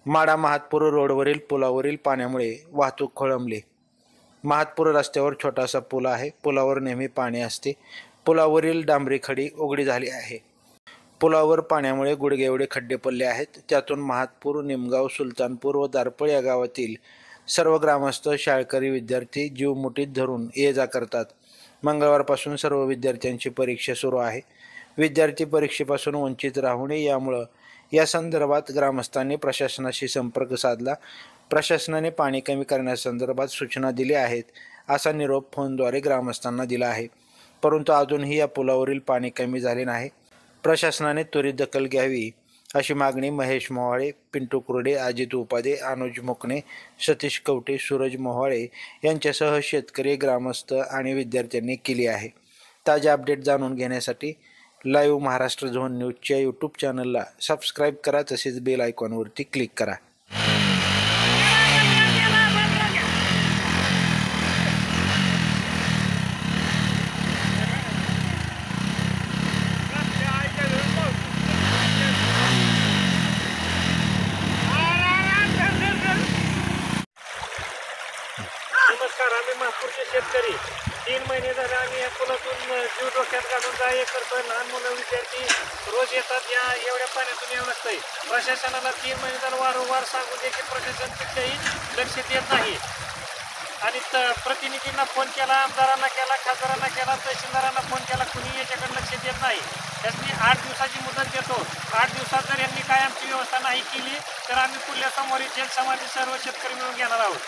माढा महातपूर रोडवरील पुलावरील पाण्यामुळे वाहतूक खोळंबली। महातपूर रस्त्यावर छोटासा पूल आहे। पुलावर नेहमी पाणी असते। पुलावरील डांबरी खडी उघडी झाली आहे। पुलावर पाण्यामुळे गुडघे एवढे खड्डे पडले आहेत। त्यातून महातपूर, निमगाव, सुलतानपूर व दारपळ या गावातील सर्व ग्रामस्थ, शाळकरी, विद्यार्थी जीव मुठीत धरून ये-जा करतात। मंगळवारपासून सर्व विद्यार्थ्यांची परीक्षा सुरू आहे। विद्यार्थी परीक्षेपासून वंचित राहू नये यामुळे या संदर्भात ग्रामस्थांनी प्रशासनाशी संपर्क साधला। प्रशासनाने पाणी कमी करण्यासंदर्भात सूचना दिल्या आहेत, असा निरोप फोनद्वारे ग्रामस्थांना दिला आहे। परंतु अजूनही या पुलावरील पाणी कमी झाले नाही। प्रशासनाने त्वरित दखल घ्यावी अशी मागणी महेश मोहाळे, पिंटू कुर्डे, अजित उपाध्ये, अनुज मुकणे, सतीश कवटे, सूरज मोहाळे यांच्यासह शेतकरी, ग्रामस्थ आणि विद्यार्थ्यांनी केली आहे। ताजे अपडेट जाणून घेण्यासाठी लाईव्ह महाराष्ट्र झोन न्यूजच्या यूट्यूब चॅनलला सबस्क्राईब करा, तसेच बेल आयकॉनवरती क्लिक करा। नमस्कार, आम्ही महापूरचे शेतकरी 3 महिने झाले आम्ही या पुलातून जीव डोक्यात घालून जा करतोय। लहान मुलं, विद्यार्थी रोज येतात। या एवढ्या पाण्यातून यावं लागतंय। प्रशासनाला 3 महिने झालं वारंवार सांगून देखील प्रशासन कुठल्याही लक्ष देत नाही। आणि प्रतिनिधींना फोन केला, आमदारांना केला, खासदारांना केला, तहसीलदारांना फोन केला, कुणी याच्याकडे लक्ष देत नाही। त्याची 8 दिवसाची मुदत देतो। 8 दिवसात जर यांनी काय आमची व्यवस्था नाही केली तर आम्ही पुढल्या सोमवारी जलसमाधी सर्व शेतकरी मिळून घेणार आहोत।